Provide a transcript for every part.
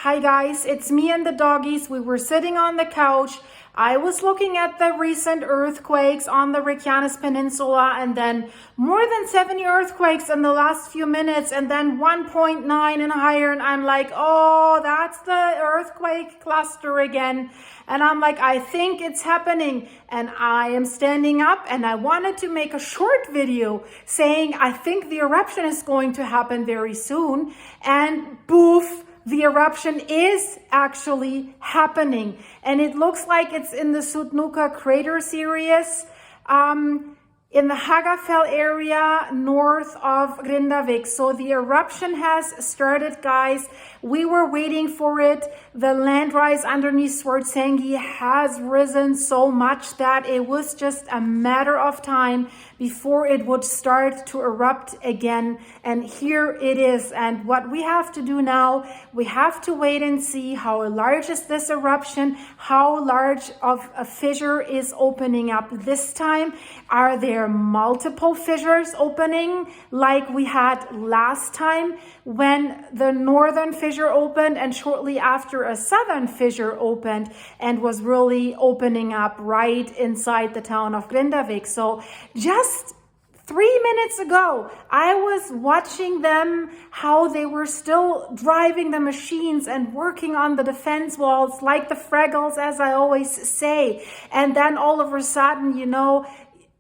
Hi guys, it's me and the doggies. We were sitting on the couch. I was looking at the recent earthquakes on the Reykjavik Peninsula, and then more than 70 earthquakes in the last few minutes, and then 1.9 and higher. And I'm like, oh, that's the earthquake cluster again. And I'm like, I think it's happening. And I am standing up, and I wanted to make a short video saying, I think the eruption is going to happen very soon. And boof, the eruption is actually happening, and it looks like it's in the Sutnuka crater series in the Hagafell area north of Grindavik. So the eruption has started, guys. We were waiting for it. The land rise underneath Swartsengi has risen so much that it was just a matter of time before it would start to erupt again. And here it is. And what we have to do now, we have to wait and see how large is this eruption, how large of a fissure is opening up this time. Are there multiple fissures opening like we had last time when the northern fissure opened and shortly after a southern fissure opened and was really opening up right inside the town of Grindavik? So just 3 minutes ago, I was watching them, how they were still driving the machines and working on the defense walls like the Fraggles, as I always say. And then all of a sudden, you know,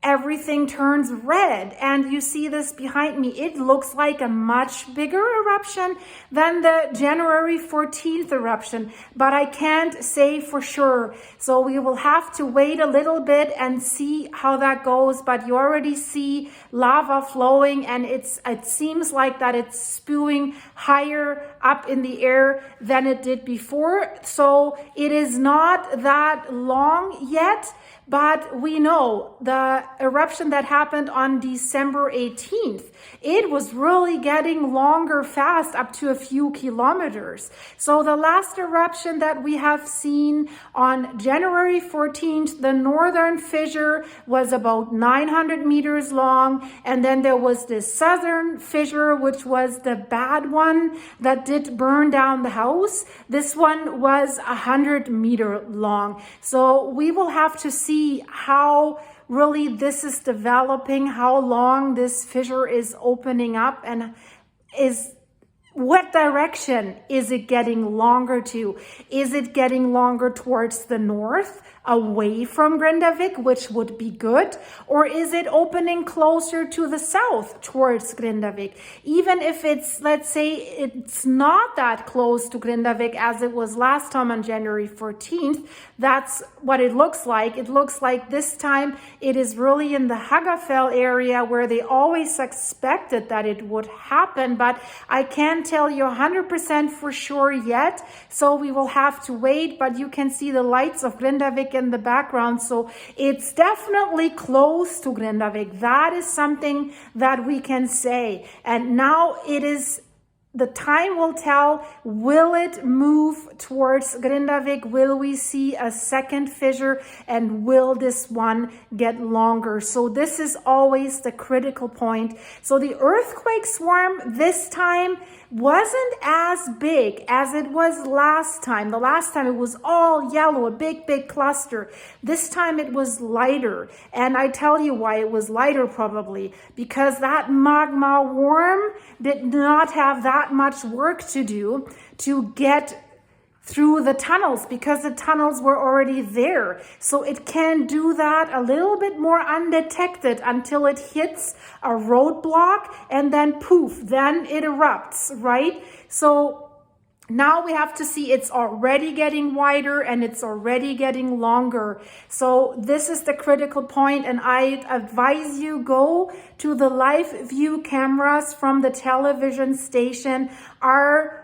everything turns red, and you see this behind me. It looks like a much bigger eruption than the January 14th eruption, but I can't say for sure. So we will have to wait a little bit and see how that goes. But you already see lava flowing, and it seems like that it's spewing higher up in the air than it did before. So it is not that long yet, but we know the eruption that happened on December 18th, it was really getting longer fast, up to a few kilometers. So the last eruption that we have seen on January 14th, the northern fissure was about 900 meters long. And then there was this southern fissure, which was the bad one that did burn down the house. This one was 100-meter long. So we will have to see how really this is developing, how long this fissure is opening up, and what direction is it getting longer to? Is it getting longer towards the north, away from Grindavik, which would be good? Or is it opening closer to the south towards Grindavik? Even if it's, let's say, it's not that close to Grindavik as it was last time on January 14th, that's what it looks like. It looks like this time it is really in the Hagafell area where they always expected that it would happen, but I can't tell you 100% for sure yet. So we will have to wait, but you can see the lights of Grindavik in the background. So it's definitely close to Grindavik. That is something that we can say. And now it is, the time will tell. Will it move towards Grindavik? Will we see a second fissure? And will this one get longer? So this is always the critical point. So the earthquake swarm this time wasn't as big as it was last time. The last time it was all yellow, a big cluster. This time it was lighter. And I tell you why it was lighter, probably because that magma worm did not have that much work to do to get through the tunnels, because the tunnels were already there. So it can do that a little bit more undetected until it hits a roadblock, and then poof, then it erupts, right? So now we have to see, it's already getting wider and it's already getting longer. So this is the critical point, and I advise you go to the live view cameras from the television station RUV.is.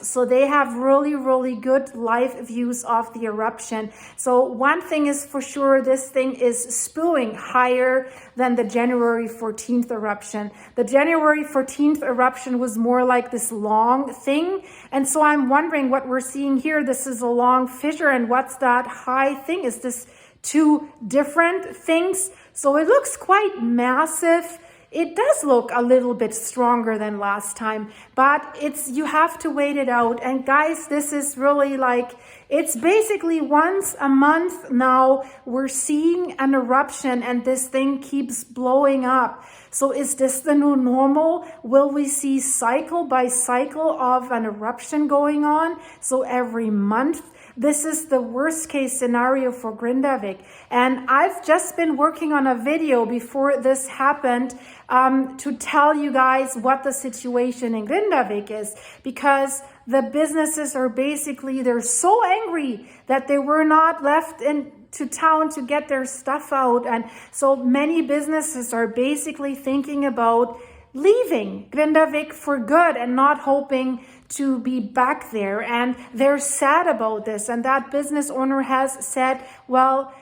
So they have really good live views of the eruption. So one thing is for sure, this thing is spewing higher than the January 14th eruption. The January 14th eruption was more like this long thing. And so I'm wondering what we're seeing here. This is a long fissure, and what's that high thing? Is this two different things? So it looks quite massive. it does look a little bit stronger than last time, but you have to wait it out. And guys, this is really like, it's basically once a month now we're seeing an eruption, and this thing keeps blowing up. So is this the new normal? Will we see cycle by cycle of an eruption going on? So every month? This is the worst case scenario for Grindavik. And I've just been working on a video before this happened to tell you guys what the situation in Grindavik is, because the businesses are basically, they're so angry that they were not left to town to get their stuff out. And so many businesses are basically thinking about leaving Grindavik for good and not hoping to be back there. And they're sad about this. And that business owner has said, well,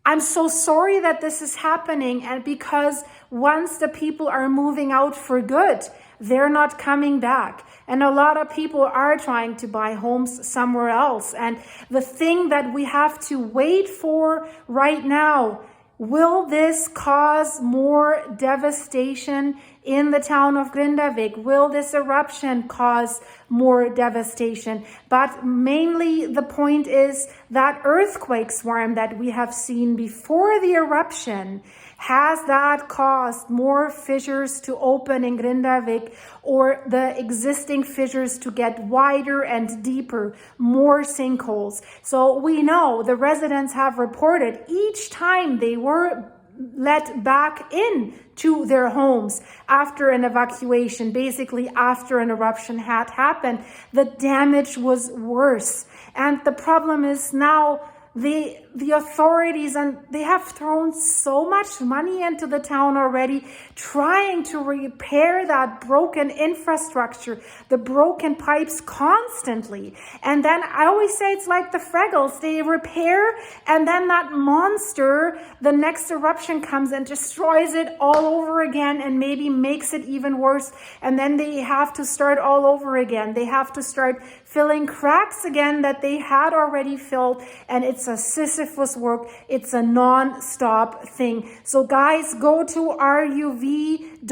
I'm so sorry that this is happening. And because once the people are moving out for good, they're not coming back. And a lot of people are trying to buy homes somewhere else. And the thing that we have to wait for right now, will this cause more devastation in the town of Grindavik? Will this eruption cause more devastation? But mainly the point is that earthquake swarm that we have seen before the eruption, has that caused more fissures to open in Grindavik, or the existing fissures to get wider and deeper, more sinkholes? So we know the residents have reported each time they were let back in to their homes after an evacuation, basically after an eruption had happened, the damage was worse. And the problem is now the authorities, and they have thrown so much money into the town already, trying to repair that broken infrastructure, the broken pipes constantly. And then I always say it's like the Fraggles, they repair, and then that monster, the next eruption comes and destroys it all over again, and maybe makes it even worse. And then they have to start all over again. They have to start filling cracks again that they had already filled, and it's a Sisyphus work. It's a non-stop thing. So guys, go to RUV.is.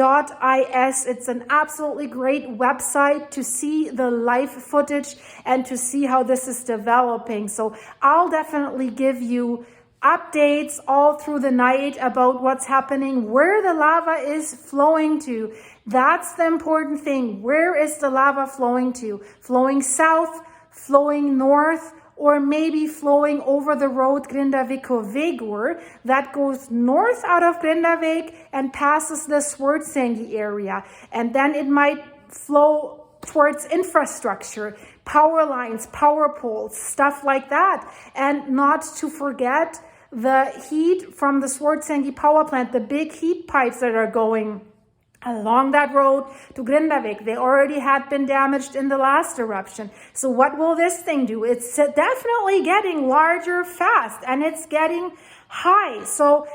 It's an absolutely great website to see the live footage and to see how this is developing. So I'll definitely give you updates all through the night about what's happening, where the lava is flowing to. That's the important thing. Where is the lava flowing to? Flowing south, flowing north, or maybe flowing over the road Grindavik-Vegur that goes north out of Grindavik and passes the Swartsengi area. And then it might flow towards infrastructure, power lines, power poles, stuff like that. And not to forget the heat from the Swartsengi power plant, the big heat pipes that are going along that road to Grindavik. They already had been damaged in the last eruption. So what will this thing do? It's definitely getting larger fast, and it's getting high. So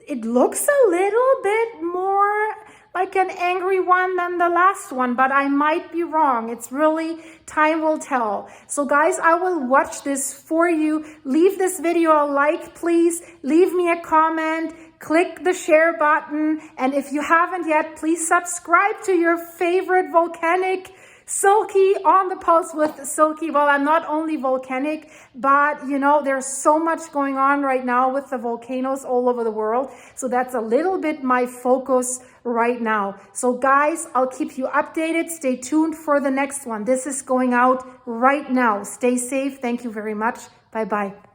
it looks a little bit more like an angry one than the last one, but I might be wrong. It's really, time will tell. So guys, I will watch this for you. Leave this video a like, please. Leave me a comment. Click the share button. And if you haven't yet, please subscribe to your favorite volcanic Silky on the Pulse with Silky. Well, I'm not only volcanic, but you know, there's so much going on right now with the volcanoes all over the world. So that's a little bit my focus right now. So guys, I'll keep you updated. Stay tuned for the next one. This is going out right now. Stay safe. Thank you very much. Bye-bye.